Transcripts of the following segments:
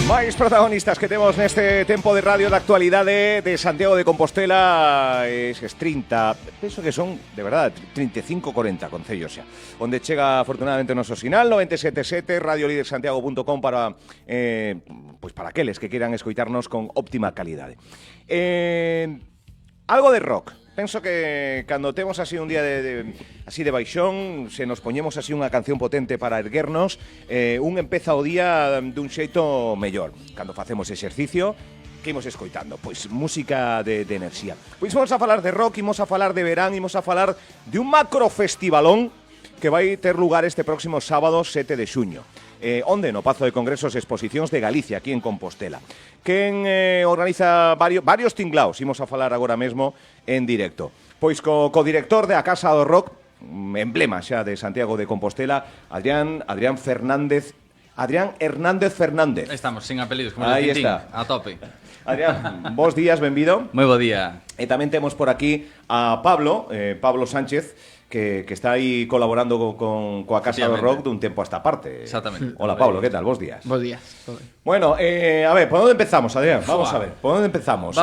Máis protagonistas que temos neste tempo de radio da actualidade de Santiago de Compostela es 30, penso que son, de verdade, 35, 40 concellos xa, onde chega afortunadamente o noso sinal 97.7, radiolidersantiago.com para pois para aqueles que queiran escoitarnos con óptima calidade. Algo de rock. Penso que cando temos así un día así de baixón, se nos poñemos así unha canción potente para erguernos, un empeza o día dun xeito mellor. Cando facemos exercicio, que imos escoitando? Pois música de enerxía. Pois imos a falar de rock, imos a falar de verán, imos a falar de un macro festivalón que vai ter lugar este próximo sábado 7 de xuño. Onde? No Pazo de Congresos e Exposicións de Galicia, aquí en Compostela. Quen organiza varios tinglaos, imos a falar agora mesmo en directo. Pois co director de A Casa do Rock, emblema xa de Santiago de Compostela, Adrián Hernández Fernández. Estamos, sin apelidos, como aí Tintín, está. a tope. Adrián, bos días, benvido. Moi bo día. E tamén temos por aquí a Pablo Sánchez, que está aí colaborando coa Casa do Rock dun tempo a esta parte. Exactamente. Hola, Pablo, que tal? Bos días. Bos días. Bueno, a ver, ¿por dónde empezamos, Adrián? Vamos a ver, ¿por dónde empezamos?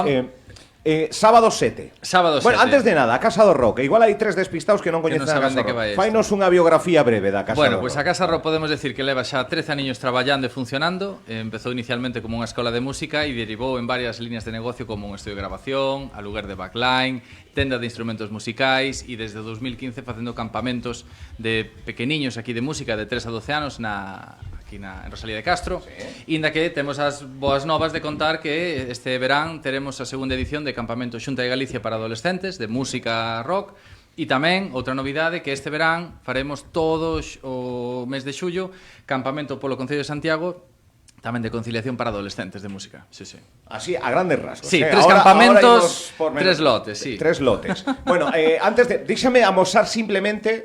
Sábado 7. Sábado 7. Bueno, antes de nada, a Casa do Rock. Igual hai tres despistados que non coñecen a Casa do Rock. Fainos unha biografía breve da Casa do Rock. Bueno, pois a Casa do Rock podemos decir que leva xa 13 aniños traballando e funcionando. Empezou inicialmente como unha escola de música e derivou en varias líneas de negocio como un estudio de grabación, aluguer de backline, tenda de instrumentos musicais e desde 2015 facendo campamentos de pequeniños aquí de música de 3 a 12 anos en Rosalía de Castro, inda que temos as boas novas de contar que este verán teremos a segunda edición de Campamento Xunta de Galicia para adolescentes de música rock e tamén outra novidade que este verán faremos todos o mes de xullo campamento polo Concello de Santiago tamén de conciliación para adolescentes de música. Sí, sí. Así, a grandes rasgos. Sí, tres campamentos, tres lotes, sí. Tres lotes. Bueno, antes de... Déxame amosar simplemente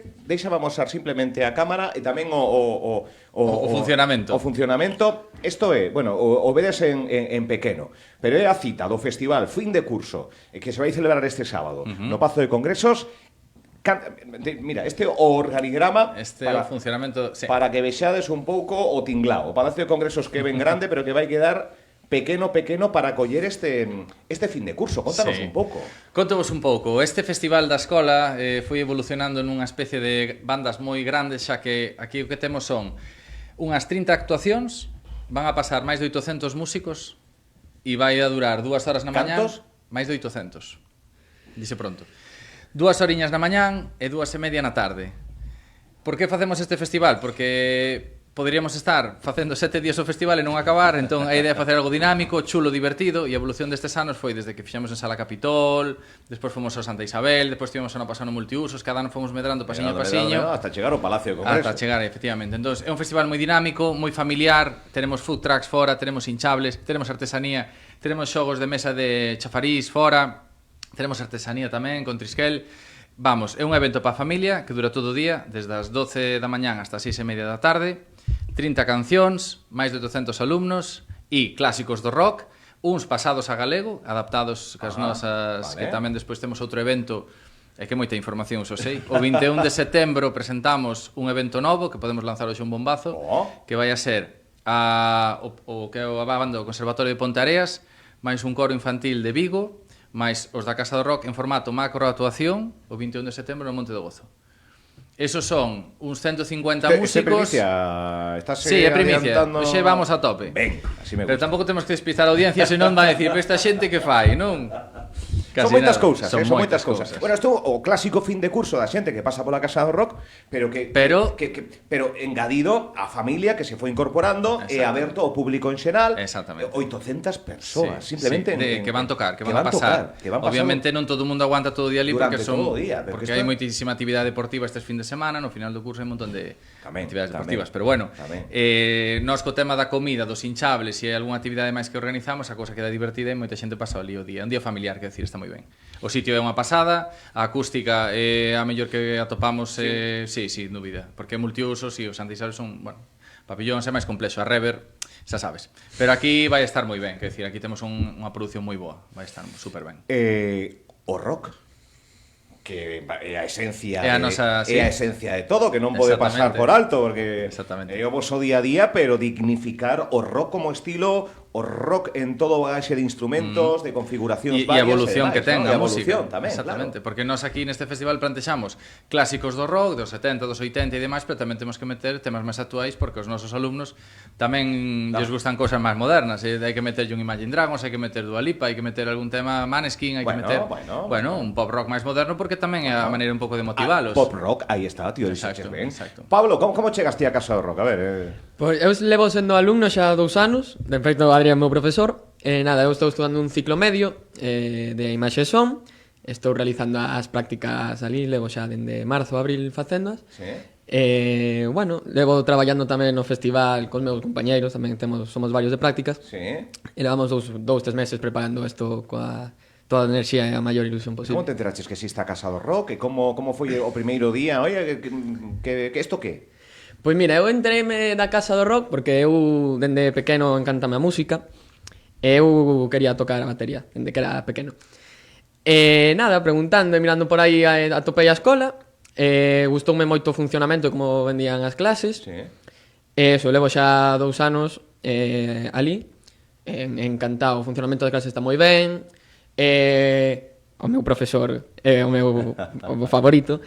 a cámara e tamén o funcionamento. O funcionamento. Isto é, bueno, o vedes en pequeno, pero é a cita do festival fin de curso que se vai celebrar este sábado no Pazo de Congresos. Mira, este organigrama o funcionamento, sí. Para que vexades un pouco o tinglao. O Palacio de Congresos que ven grande, pero que vai quedar pequeno para coller este fin de curso. Contanos un pouco. Contovos un pouco. Este festival da escola foi evolucionando nunha especie de bandas moi grandes, xa que aquí o que temos son unhas 30 actuacións, van a pasar máis de 800 músicos e vai a durar 2 horas na mañá. Cantos? Máis de 800. Dice pronto. 2 horiñas na mañán e 2:30 na tarde. Por que facemos este festival? Porque poderíamos estar facendo 7 días o festival e non acabar, entón a idea é facer algo dinámico, chulo, divertido, e a evolución destes anos foi desde que fixemos en Sala Capitol, despois fomos ao Santa Isabel, despois tivemos ano pasado no Multiusos, cada ano fomos medrando pasiño a pasiño. Hasta chegar ao Palacio de Congresos. Hasta chegar, efectivamente. Entón, é un festival moi dinámico, moi familiar, tenemos food trucks fora, tenemos hinchables, tenemos artesanía, tenemos xogos de mesa de chafarís fora, tenemos artesanía tamén con trisquel. Vamos, é un evento para a familia que dura todo o día, desde as 12 da mañán hasta as 6:30 da tarde, 30 cancións, máis de 800 alumnos e clásicos do rock, uns pasados a galego, adaptados cas nosas, que tamén despois temos outro evento, é que moita información, xo sei. O 21 de setembro presentamos un evento novo que podemos lanzar hoxe un bombazo, que vai a ser o que é a banda do Conservatorio de Ponteareas, máis un coro infantil de Vigo, máis os da Casa do Rock en formato macro actuación o 21 de setembro no Monte do Gozo. Esos son uns 150 músicos. Sí, é primicia. Hoxe vamos a tope. Ben, así me gusta. Pero tampouco temos que despistar a audiencia, senón vai a decir, esta xente que fai, non? Son moitas cousas, son moitas cousas. Bueno, isto o clásico fin de curso da xente que pasa pola Casa do Rock, pero engadido a familia que se foi incorporando e aberto ao público en xeral. Exactamente. 800 persoas, simplemente que van tocar, que van a pasar. Obviamente non todo o mundo aguanta todo o día ali porque hai moitísima actividade deportiva estes fin de semana, no final do curso hai un montón de actividades deportivas, pero bueno, nós co tema da comida, dos hinchables e algunha actividade máis que organizamos, a cousa queda divertida e moita xente pasa ali o día, un día familiar, quer decir, está moi ben. O sitio é unha pasada, a acústica é a mellor que atopamos, sí, dúbida, porque multiusos e os Santa Isabel son, bueno, papillóns é máis complexo, a rever, xa sabes. Pero aquí vai estar moi ben, quer decir, aquí temos unha produción moi boa, vai estar super ben. O rock que é a esencia É a nosa, sí. é a esencia de todo, que non pode pasar Exactamente. por alto, porque Exactamente. é o voso día a día, pero dignificar o rock como estilo, o rock en todo o bagaxe de instrumentos, de configuracións E a varias evolución demais, que ten ¿no? a E música. evolución tamén, Exactamente, claro. porque nós aquí neste festival plantexamos clásicos do rock, dos 70, dos 80 e demais, pero tamén temos que meter temas máis actuais porque os nosos alumnos tamén lles gustan cousas máis modernas, hai que meter un Imagine Dragons, hai que meter Dua Lipa, hai que meter algún tema Maneskin, hai que meter un pop rock máis moderno porque tamén é a maneira un pouco de motivalos. Pop rock, aí está, tío, Exacto, ben. exacto. Pablo, como chegaste a Casa do Rock? A ver, Pois eu levo sendo alumno xa 2 anos, de feito Adrián é meu profesor, nada, eu estou estudando un ciclo medio de imaxe e son, estou realizando as prácticas ali, levo xa dende marzo, abril facéndoas. Sí. Bueno, levo traballando tamén no festival cos meus compañeiros, tamén somos varios de prácticas. Sí. E levamos 2-3 meses preparando isto coa toda a enerxía e a maior ilusión posible. Como te enteraches que existe a Casa do Rock? E como foi o primeiro día? Oye, que isto que? Pois mira, eu entreime da Casa do Rock porque eu dende pequeno encantame a música e eu quería tocar a batería dende que era pequeno. E nada, preguntando e mirando por aí atopei a escola, gustoume moito o funcionamento como vendían as clases. Sí. E eso, levo xa 2 anos ali, encantado, o funcionamento das clases está moi ben, o meu profesor é o meu o favorito.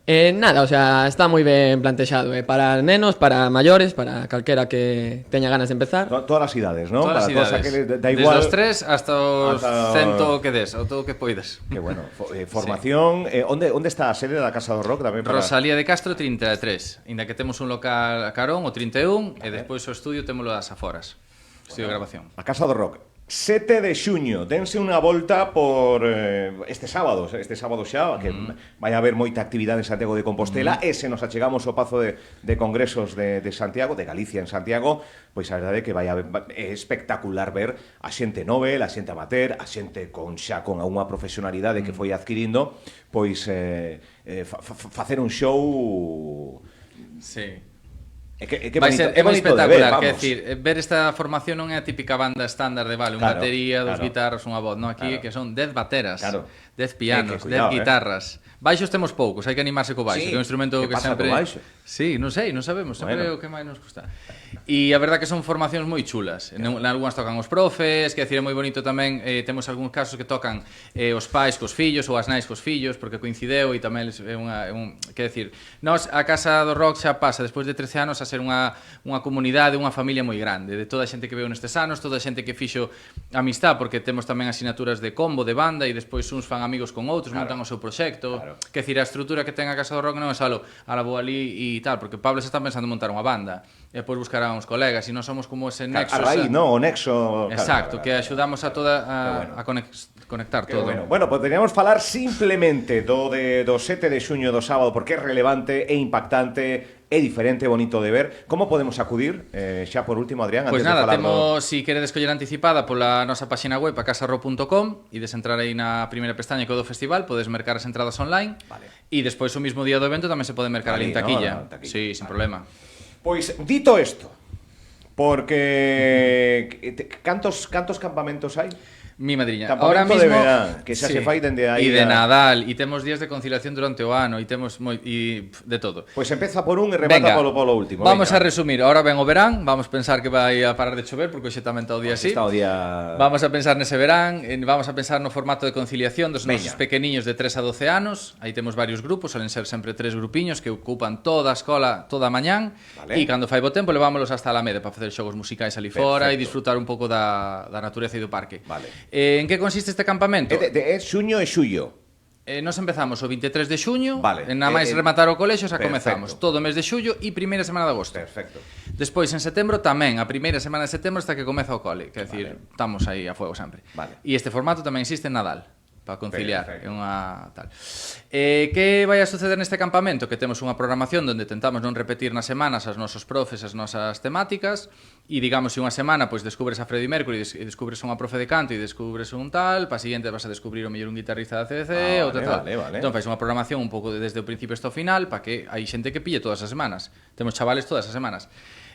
Nada, o sea, está moi ben plantexado, para nenos, para maiores, para calquera que teña ganas de empezar. Todas as idades, ¿no? Todas as idades. Da igual. Desde os 3 hasta os 100 que des, ou todo o que poidas. Que bueno, formación, onde está a sede da Casa do Rock tamén para... Rosalía de Castro 33, inda que temos un local a Carón, o 31, e despois o estudio témolo ás aforas. Estudio de grabación. A Casa do Rock. 7 de xuño, dense unha volta por este sábado xa, que vai haber moita actividade en Santiago de Compostela, e se nos achegamos ao Pazo de Congresos de Santiago, de Galicia en Santiago, pois a verdade é que é espectacular ver a xente novel, a xente amateur, a xente con unha profesionalidade que foi adquirindo, pois facer un show... Sí. Vai ser moi espectacular, quer decir, ver esta formación non é a típica banda estándar de unha batería, 2 guitarras, unha voz, non, aquí que son 10 bateras, 10 pianos, 10 guitarras. Baixos temos poucos, hai que animarse co baixo, que é un instrumento que sempre... Sí, non sei, non sabemos, sempre é o que máis nos gusta. E a verdad que son formacións moi chulas. En algunhas tocan os profes, que decir, é moi bonito tamén, temos algúns casos que tocan os pais cos fillos ou as nais cos fillos, porque coincideu e tamén é que decir, nós a Casa do Rock xa pasa despois de 13 anos a ser unha comunidade, unha familia moi grande, de toda a xente que veu nestes anos, toda a xente que fixo amistad, porque temos tamén asignaturas de combo, de banda, e despois uns fan amigos con outros, montan o seu proxecto. Que decir, a estrutura que ten a Casa do Rock non é só la vou ali e tal, porque Pablo se está pensando en montar unha banda e depois buscará uns colegas e non somos como ese nexo. A raíz, non? O nexo... Exacto, que axudamos a toda a conectar todo. Bueno, poderíamos falar simplemente do 7 de xuño do sábado, porque é relevante, é impactante, é diferente, é bonito de ver. Como podemos acudir? Xa por último, Adrián, antes de falar temos, si queredes coller anticipada pola nosa página web, acasarro.com, e desentrar aí na primeira pestaña que é do festival, podes mercar as entradas online, e despois o mismo día do evento tamén se pode mercar ali en taquilla. Sí, sin problema. Pois, dito isto, porque cantos campamentos hai? Mi madriña. Ahora mismo de verán, que xa se fai dende aí. E de Nadal, e temos días de conciliación durante o ano, e temos de todo. Pois empeza por un e remata polo último. Vamos a resumir. Ahora ven o verán, vamos pensar que vai a parar de chover, porque hoxe tamén está o día así. Vamos a pensar nese verán, vamos a pensar no formato de conciliación dos nosos pequeniños de 3 a 12 anos. Aí temos varios grupos, solen ser sempre 3 grupiños que ocupan toda a escola toda a mañán, e cando fai bo tempo levámolos hasta a Alameda para facer xogos musicais ali fora e disfrutar un pouco da natureza e do parque. En que consiste este campamento? É xuño e xullo. Nos empezamos o 23 de xuño, na máis rematar o colexo xa comezamos todo o mes de xullo e primeira semana de agosto. Perfecto. Despois en setembro tamén, a primeira semana de setembro hasta que comeza o cole, quer decir, estamos aí a fuego sempre. E este formato tamén existe en Nadal, para conciliar, é unha tal. Que vai a suceder neste campamento? Que temos unha programación onde tentamos non repetir nas semanas as nosos profes, as nosas temáticas, e digamos, se unha semana pois descubres a Freddie Mercury e descubres unha profe de canto e descubres un tal, para a seguinte vas a descubrir o mellor un guitarrista da CDC, outra tal. Entón fais unha programación un pouco desde o principio hasta o final, para que hai xente que pille todas as semanas. Temos chavales todas as semanas.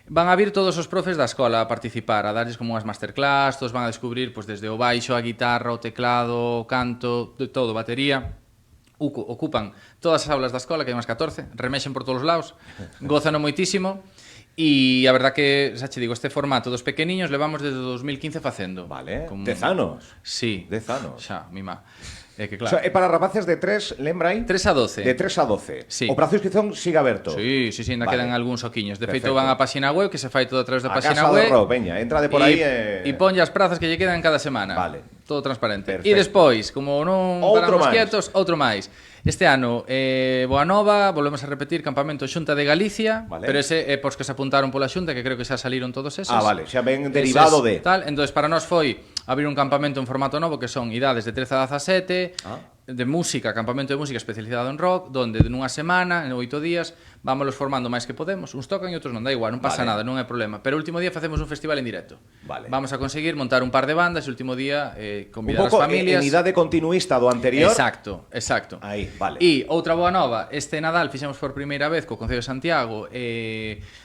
Van a vir todos os profes da escola a participar, a darles como unhas masterclass, todos van a descubrir pois, desde o baixo, a guitarra, o teclado, o canto, de todo, batería. ocupan todas as aulas da escola, que hai unhas 14, remexen por todos os lados, gozano moitísimo. E a verdad que, xa che digo, este formato dos pequeniños levamos desde 2015 facendo. Vale, 10 anos. Sí. 10 anos. Xa, mima. É que O claro. sea, é para rapaces de 3, lembra aí? 3 a 12. De 3 a 12. Sí. Operación Inscripción sigue aberto. Sí, ainda Vale. quedan algúns oquiños. De Perfecto. feito, van á páxina web, que se fai todo a través da A páxina Casa do web. Rock, veña, entra de por aí E ponlle as prazas que lle quedan cada semana. Vale. Todo transparente. Perfecto. E despois, como non Outro paramos máis. quietos, outro máis. Este ano, Boanova, volvemos a repetir, campamento Xunta de Galicia, Vale. pero ese é pos que se apuntaron pola Xunta, que creo que xa saliron todos esos. Vale, xa ven derivado de... Tal, entonces para nós foi abrir un campamento en formato novo que son idades de 13 a 17, de música, campamento de música especializado en rock, donde nunha semana, en 8 días, vámonos formando máis que podemos. Uns tocan e outros non, da igual, non pasa nada, non é problema. Pero o último día facemos un festival en directo. Vale. Vamos a conseguir montar un par de bandas e o último día Un convidar pouco as familias. en idade continuista do anterior. Exacto. Aí, vale. E outra boa nova, este Nadal fixemos por primeira vez co Concello de Santiago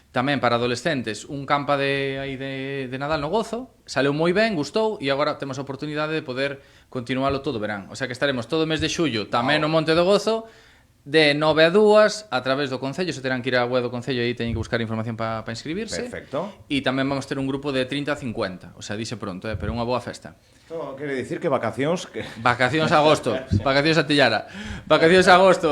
tamén para adolescentes un campa de Nadal no Gozo, saleu moi ben, gustou e agora temos a oportunidade de poder continualo todo o verán. O sea que estaremos todo o mes de xullo tamén no Monte do Gozo de 9 a 2 a través do Concello, se terán que ir á web do Concello e aí teñen que buscar información para inscribirse. Perfecto. E tamén vamos ter un grupo de 30 a 50, o sea, dixe pronto, pero unha boa festa. Isto quere dicir que vacacións... Vacacións a agosto, vacacións a Tillara. Vacacións a agosto,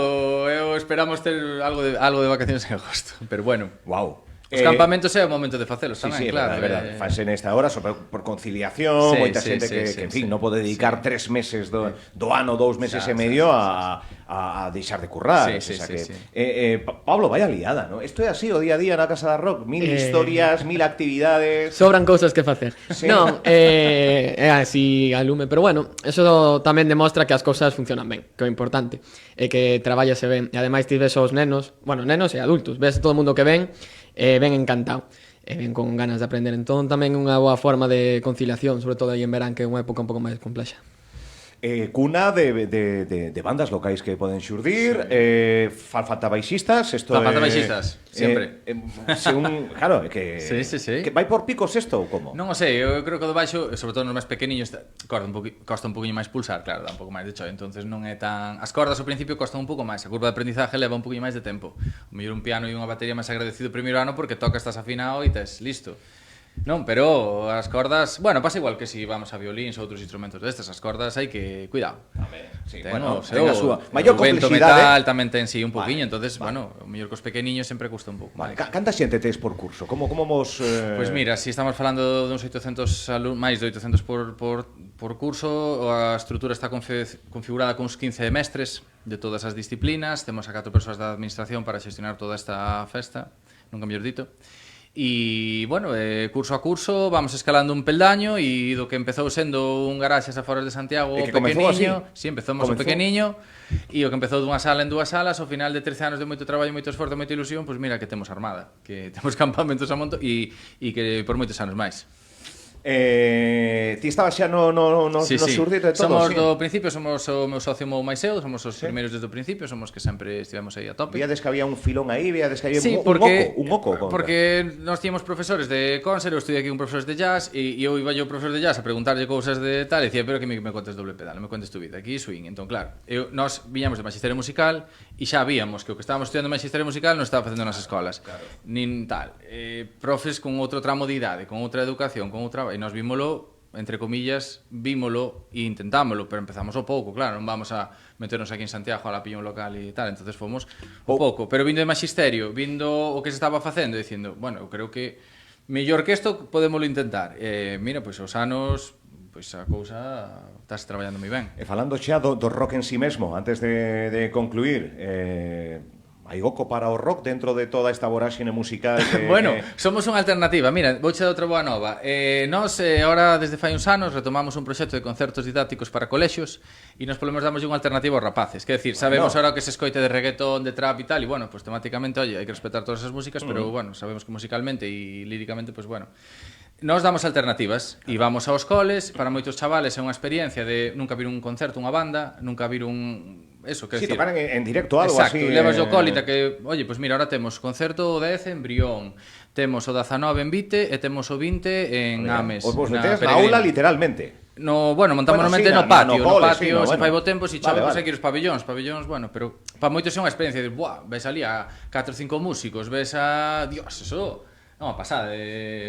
esperamos ter algo de vacacións en agosto, pero bueno. Wow. Os campamentos é o momento de facelos Sí, tamén, sí, claro. é verdade. Fanse nesta hora por conciliación, Sí, moita sí, xente sí, que, sí, en fin, sí. non pode dedicar 3 meses do ano, 2 meses Xa, e medio a deixar de currar. Sí, O sí, sea sí, que, sí. Pablo, vaya liada, ¿no? Isto é así o día a día na Casa da Rock, mil historias, mil actividades... Sobran cousas que facer. Sí. Non, é así a lume, pero bueno, eso tamén demostra que as cousas funcionan ben, que é o importante, é que traballase ben. E ademais ti ves os nenos, bueno, nenos e adultos, ves todo o mundo que ven, ven encantado, ven con ganas de aprender. Entón tamén é unha boa forma de conciliación, sobre todo aí en verán, que é unha época un pouco máis complexa. Cuna de bandas locais que poden xurdir, falfata baixistas, isto Falfata baixistas, sempre. Claro, é que Sí, sí, sí. que vai por picos isto ou como? Non o sei, eu creo que o do baixo, sobre todo nos máis pequeniños, costa un poquinho máis pulsar, claro, dá un pouco máis de choi, entonces non é tan... As cordas ao principio costan un pouco máis, a curva de aprendizaje leva un pouquinho máis de tempo. O mellor un piano e unha batería máis agradecido o primeiro ano porque toca, estás afinado e tes listo. Non, pero as cordas, bueno, pasa igual que si vamos a violíns ou outros instrumentos destes, as cordas hai que cuidar. Sí, Ten bueno, o seu, ten a súa maior o vento complexidade. metal tamén ten si un poquinho, Vale, entonces, bueno, o mellor cos pequeniños sempre custa un pouco. Vale, máis. canta xente tes por curso? Como vos... Pois mira, si estamos falando duns 800 máis de 800 por curso, a estrutura está configurada con uns 15 mestres de todas as disciplinas, temos a 4 persoas da administración para xestionar toda esta festa, nunca mellor dito. E, bueno, curso a curso vamos escalando un peldaño e do que empezou sendo un garaxe as aforas de Santiago E que comezou pequeniño, así. si, empezamos o pequeniño e o que empezou dunha sala en dúas salas, ao final de 13 anos de moito traballo, moito esforzo, moita ilusión, pois mira que temos armada, que temos campamentos a monto e que por moitos anos máis. Ti estabas xa no xurdir de todo, Somos sí? do principio, somos o meu socio Mou máis eu, somos os primeiros desde o principio, somos que sempre estivemos aí a tope. Viades que había un filón aí, viades que había Sí, un oco. porque nós tiñamos profesores de concert, eu estudiei aquí con profesores de jazz e eu iba yo profesor de jazz a preguntarlle cousas de tal e dicía, pero que me contes doble pedal, non me contes tu vida, aquí swing. Entón, claro, nós viñamos de magisterio musical e xa víamos que o que estábamos estudiando magisterio musical non estaba facendo nas escolas, nin tal. Profes con outro tramo de idade, con outra educación, con outra... E nós vímolo, entre comillas, vímolo e intentámolo, pero empezamos o pouco, claro, non vamos a meternos aquí en Santiago a la pilla un local e tal, entonces fomos o pouco, pero vindo de magisterio, vindo o que se estaba facendo, dicindo, bueno, eu creo que mellor que isto podémoslo intentar. Mira, pois os anos, pois a cousa estás traballando moi ben. E falando xa do rock en si mesmo, antes de concluir, hai oco para o rock dentro de toda esta voráxine musical que... Bueno, somos unha alternativa. Mira, vouche dar outra boa nova. Nós, agora, desde fai uns anos, retomamos un proxecto de concertos didácticos para colexios e nos podemos darmos unha alternativa aos rapaces. Quer decir, sabemos ahora que se escoite de reggaetón, de trap e tal, e bueno, pues temáticamente, oye, hai que respetar todas esas músicas, pero bueno, sabemos que musicalmente e líricamente, pues bueno, nós damos alternativas e vamos aos coles. Para moitos chavales é unha experiencia de nunca vir un concerto, unha banda, nunca vir un eso, quero Sí, decir. tocar en directo algo Exacto, así. levas o cólita que, oye, pues mira, ahora temos concerto o 10 en Brión, temos o 19 en Vite e temos o 20 en Ames. Os vos na metedes na Peregrina. aula literalmente. No, bueno, montamos Bueno, normalmente sí, no patio, no cole, sí, se bueno. fai bo tempo, se chove, Vale, pois vale. hai que ir os pabellóns, bueno, pero para moitos é unha experiencia de, buah, ves ali a 4 ou 5 músicos, ves a, Dios, eso, non, pasada,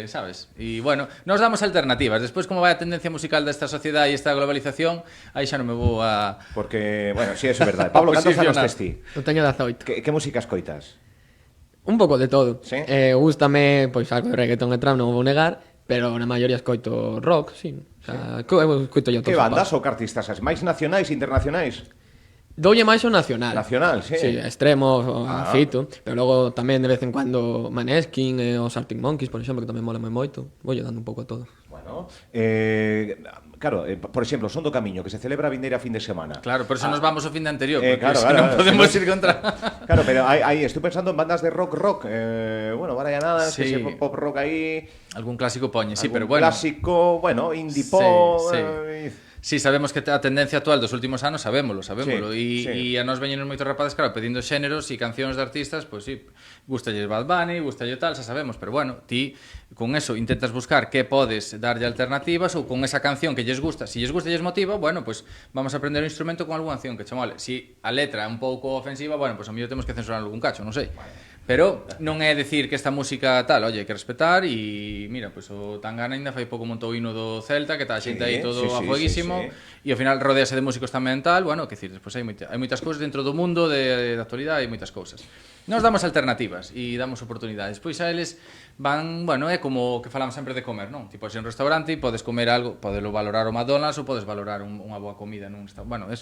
sabes? E, bueno, nos damos alternativas, despois como vai a tendencia musical desta sociedade e esta globalización, aí xa non me vou a... Porque, bueno, sí, eso é verdade. Pablo, cantos anos tes ti? Eu teño 18. Que música escoitas? Un pouco de todo. Sí? Gústame, pois, algo de reggaetón e trap, non o vou negar, pero na maioría escoito rock, sí. O sea, eu escoito yo todo. Que bandas ou que artistas? As máis nacionais, internacionais? Doulle máis o nacional. Nacional, sí. Sí, Extremo, o Ah. Fito, pero logo tamén de vez en cuando Maneskin e os Arctic Monkeys, por exemplo, que tamén mola moi moito. Voulle dando un pouco a todo. Bueno, claro, por exemplo, Son do Camiño, que se celebra a vindeira fin de semana. Claro, por eso nos vamos o fin de anterior, porque claro, se claro, non claro, podemos si ir contra... Claro, pero aí estou pensando en bandas de rock, bueno, Barallanadas, Sí. ese pop rock aí, Algún clásico poñe, sí, algún pero bueno. clásico, bueno, indie Sí, pop, sí. Sí, sabemos que a tendencia actual dos últimos anos sabémolo. Sí, E sí. a nos veñen moitos rapazes, claro, pedindo xéneros e cancións de artistas, pois sí, gustalle Bad Bunny, gustalle tal, xa sabemos, pero bueno, ti con eso intentas buscar que podes darlle alternativas ou con esa canción que lles gusta, si lles gusta e lles motiva, bueno, pois vamos a aprender o instrumento con algunha canción que che mole. Si a letra é un pouco ofensiva, bueno, pois a mellor temos que censurar algún cacho, non sei. Pero non é decir que esta música tal, oye, hai que respetar e mira, pois o Tangana ainda fai pouco montou o hino do Celta, que está a xente aí todo a fueguísimo, e ao final rodease de músicos tamén tal, bueno, que decir, despois hai moitas cousas dentro do mundo de actualidade, hai moitas cousas. Nos damos alternativas e damos oportunidades. Pois a eles van, bueno, é como que falamos sempre de comer, non? Tipo, se un restaurante podes comer algo, podelo valorar o McDonald's ou podes valorar unha boa comida nun restaurante. Bueno,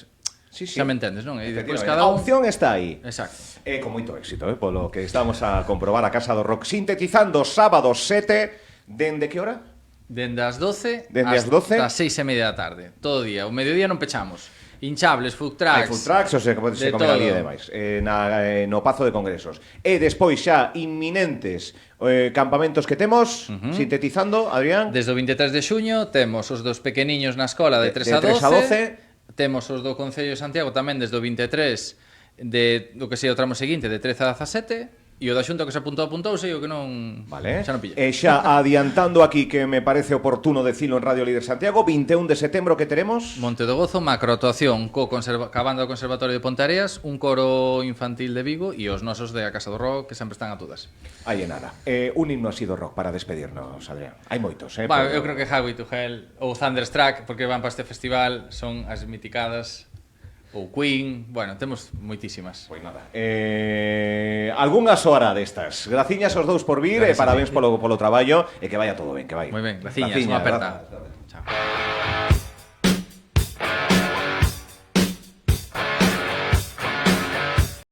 Sí, sí. xa me entendes, non? E despois Efectivamente. cada A opción está aí. Exacto. Con moito éxito, polo que estamos a comprobar a Casa do Rock sintetizando sábado 7, dende que hora? Dende as 12 Dende as 12? hasta as 6:30 da tarde. Todo o día. O mediodía non pechamos. Hinchables, food trucks. Hai food trucks, ou se pode de comer ali e todo. demais, no Pazo de Congresos. E despois xa inminentes campamentos que temos, sintetizando, Adrián, Desde o 23 de xuño temos os dos pequeniños na escola de 3 a 12. 3 a 12. Temos os do Concello de Santiago tamén desde o 23 do que sei o tramo seguinte de 13 a 17. E o da Xunta que se apuntou e o que non... Vale. Xa non pilla. E xa adiantando aquí que me parece oportuno decirlo en Radio Líder Santiago, 21 de setembro que teremos. Monte do Gozo, macroactuación ca banda do Conservatorio de Ponteareas, un coro infantil de Vigo e os nosos de a Casa do Rock que sempre están a todas. Aí en nada. Un himno así do rock para despedirnos, Adrián. Hai moitos, Eu creo que Highway to Hell ou Thunderstruck, porque van para este festival, son as miticadas, ou Queen, bueno, temos moitísimas. Pois nada. Algunha hora destas. Graciñas aos dous por vir e parabéns polo traballo e que vaya todo ben, que vai. Moi ben, graciñas, unha aperta. Grazas.